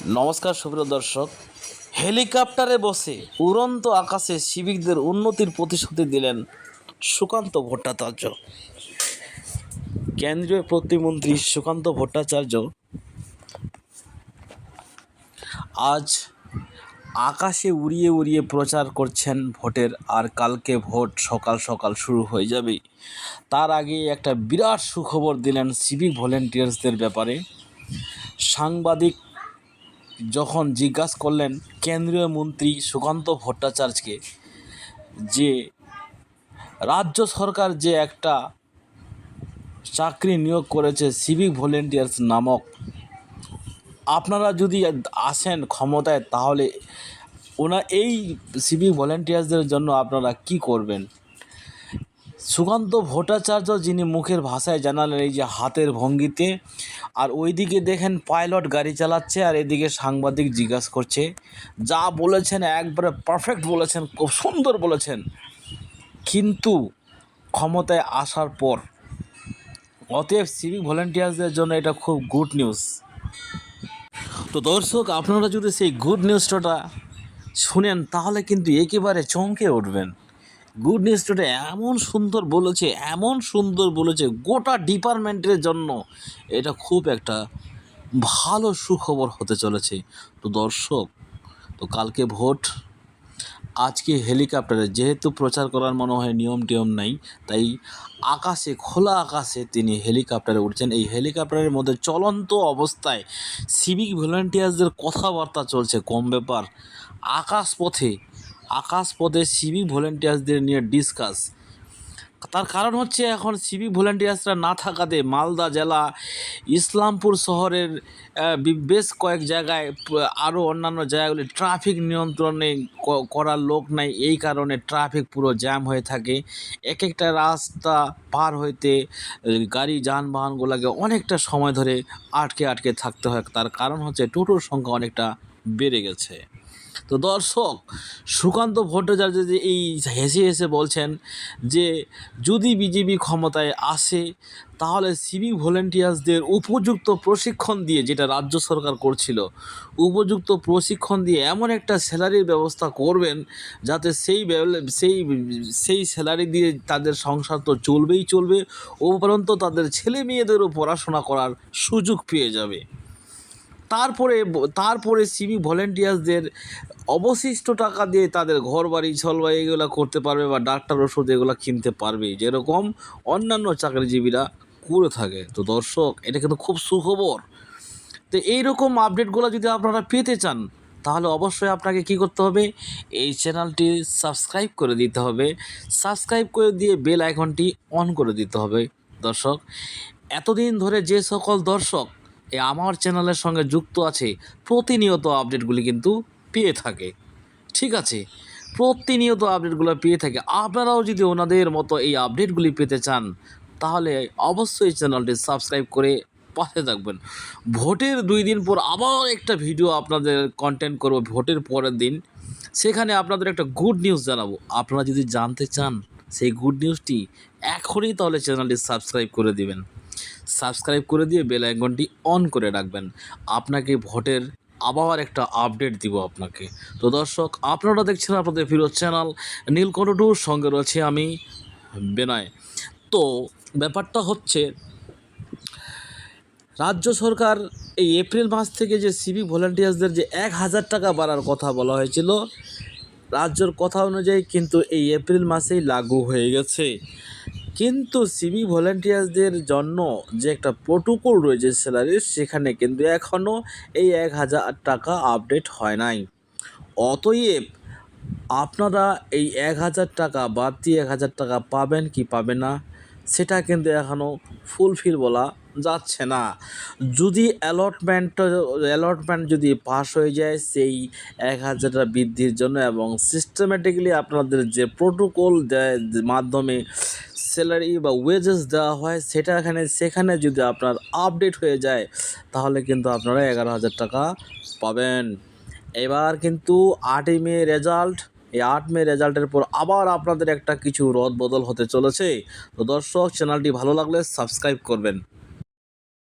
নমস্কার সুপ্রিয় দর্শক। হেলিকপ্টারে বসে উড়ন্ত আকাশে সিভিকদের উন্নতির প্রতিশ্রুতি দিলেন সুকান্ত ভট্টাচার্য। কেন্দ্রীয় প্রতিমন্ত্রী সুকান্ত ভট্টাচার্য আজ আকাশে উড়িয়ে উড়িয়ে প্রচার করছেন ভোটের, আর কালকে ভোট সকাল সকাল শুরু হয়ে যাবে। তার আগে একটা বিরাট সুখবর দিলেন সিভিক ভলেন্টিয়ার্সদের ব্যাপারে। সাংবাদিক যখন জিজ্ঞাসা করলেন কেন্দ্রীয় মন্ত্রী সুকান্ত ভট্টাচার্যকে যে রাজ্য সরকার যে একটা চাকরি নিয়োগ করেছে সিভিক ভলেন্টিয়ার্স নামক, আপনারা যদি আসেন ক্ষমতায় তাহলে এই সিভিক ভলেন্টিয়ার্সদের জন্য আপনারা কি করবেন। সুকান্ত ভট্টাচার্য যিনি মুখের ভাষায় জানালেন এই যে হাতের ভঙ্গিতে, আর ওইদিকে দেখেন পাইলট গাড়ি চালাচ্ছে আর এদিকে সাংবাদিক জিজ্ঞাসা করছে। যা বলেছেন একবারে পারফেক্ট বলেছেন, খুব সুন্দর বলেছেন, কিন্তু ক্ষমতায় আসার পর অতএব সিভিক ভলেন্টিয়ার্সদের জন্য এটা খুব গুড নিউজ। তো দর্শক, আপনারা যদি সেই গুড নিউজটা শুনেন তাহলে কিন্তু একেবারে চমকে উঠবেন। গুড নিউজটা এমন সুন্দর বলেছে গোটা ডিপার্টমেন্টের জন্য এটা খুব একটা ভালো সুখবর হতে চলেছে। তো দর্শক, তো কালকে ভোট, আজকে হেলিকপ্টারে যেহেতু প্রচার করার মনে হয় নিয়ম টিয়ম নাই, তাই খোলা আকাশে তিনি হেলিকপ্টারে উঠছেন। এই হেলিকপ্টারের মধ্যে চলন্ত অবস্থায় সিভিক ভলেন্টিয়ার্সদের কথাবার্তা চলছে কম ব্যাপার। আকাশপথে সিভিক ভলেন্টিয়ার্সদের নিয়ে ডিসকাস। তার কারণ হচ্ছে এখন সিভিক ভলেন্টিয়ার্সরা না থাকাতে মালদা জেলা ইসলামপুর শহরের বেশ কয়েক জায়গায় আরও অন্যান্য জায়গাগুলি ট্রাফিক নিয়ন্ত্রণে করার লোক নাই। এই কারণে ট্রাফিক পুরো জ্যাম হয়ে থাকে। এক একটা রাস্তা পার হইতে গাড়ি যানবাহনগুলোকে অনেকটা সময় ধরে আটকে থাকতে হয়। তার কারণ হচ্ছে টোটোর সংখ্যা অনেকটা বেড়ে গেছে। তো দর্শক, সুকান্ত ভট্টাচার্য যে এই হেসে বলছেন যে যদি বিজেপি ক্ষমতায় আসে তাহলে সিভিক ভলেন্টিয়ার্সদের উপযুক্ত প্রশিক্ষণ দিয়ে, যেটা রাজ্য সরকার করছিল, উপযুক্ত প্রশিক্ষণ দিয়ে এমন একটা স্যালারির ব্যবস্থা করবেন যাতে সেই স্যালারি দিয়ে তাদের সংসার তো চলবে, উপরন্ত তাদের ছেলে মেয়েদেরও পড়াশোনা করার সুযোগ পেয়ে যাবে। তারপরে সিভিক ভলেন্টিয়ার্সদের অবশিষ্ট টাকা দিয়ে তাদের ঘর বাড়ি ছলবাড়ি এগুলো করতে পারবে বা ডাক্তার ওষুধ এগুলো কিনতে পারবে, যেরকম অন্যান্য চাকরিজীবীরা করে থাকে। তো দর্শক, এটা কিন্তু খুব সুখবর। তো এইরকম আপডেটগুলো যদি আপনারা পেতে চান তাহলে অবশ্যই আপনাকে কি করতে হবে, এই চ্যানেলটি সাবস্ক্রাইব করে দিতে হবে। সাবস্ক্রাইব করে দিয়ে বেল আইকনটি অন করে দিতে হবে। দর্শক, এতদিন ধরে যে সকল দর্শক আমার চ্যানেলের সঙ্গে যুক্ত আছে প্রতিনিয়ত আপডেটগুলি কিন্তু পেয়ে থাকে। ঠিক আছে, প্রতিনিয়ত আপডেটগুলো পেয়ে থাকে। আপনারাও যদি ওনাদের মতো এই আপডেটগুলি পেতে চান তাহলে অবশ্যই চ্যানেলটি সাবস্ক্রাইব করে পাশে থাকবেন। ভোটের 2 দিন পর আবার একটা ভিডিও আপনাদের কন্টেন্ট করব ভোটের পরের দিন, সেখানে আপনাদের একটা গুড নিউজ জানাবো। আপনারা যদি জানতে চান সেই গুড নিউজটি এখনই, তাহলে চ্যানেলটি সাবস্ক্রাইব করে দিবেন। সাবস্ক্রাইব করে দিয়ে বেল আইকনটি অন করে রাখবেন। আপনাকে ভোটের আবার একটা আপডেট দিব আপনাকে। তো দর্শক, আপনারা দেখছেন আপনাদের প্রিয় চ্যানেল নীলকণ্ঠ, সঙ্গে রয়েছে আমি বিনয়। তো ব্যাপারটা হচ্ছে, রাজ্য সরকার এই এপ্রিল মাস থেকে যে সিভিক ভলেন্টিয়ার্সদের যে 1000 টাকা বাড়ার কথা বলা হয়েছিল, রাজ্যের কথা অনুযায়ী কিন্তু এই এপ্রিল মাসেই লাগু হয়ে গেছে। কিন্তু সিভিক ভলেন্টিয়ার্সদের জন্য যে একটা প্রোটোকল রয়েছে স্যালারির, সেখানে কিন্তু এখনও এই 1000 টাকা আপডেট হয় নাই। অতএব আপনারা এই 1000 টাকা বাদ দিয়ে 1000 টাকা পাবেন কি পাবেন না সেটা কিন্তু এখনও ফুলফিল বলা যাচ্ছে না। যদি অ্যালটমেন্ট যদি পাস হয়ে যায় সেই 1000 টাকা বৃদ্ধির জন্য, এবং সিস্টেমেটিক্যালি আপনাদের যে প্রোটোকল মাধ্যমে স্যালারি বা ওয়েজেস দেওয়া হয় সেখানে যদি আপনার আপডেট হয়ে যায় তাহলে কিন্তু আপনারা 11,000 টাকা পাবেন। এবার কিন্তু 8ই মে রেজাল্ট, এই 8 মে রেজাল্টের পর আবার আপনাদের একটা কিছু রদবদল হতে চলেছে। তো দর্শক, চ্যানেলটি ভালো লাগলে সাবস্ক্রাইব করবেন।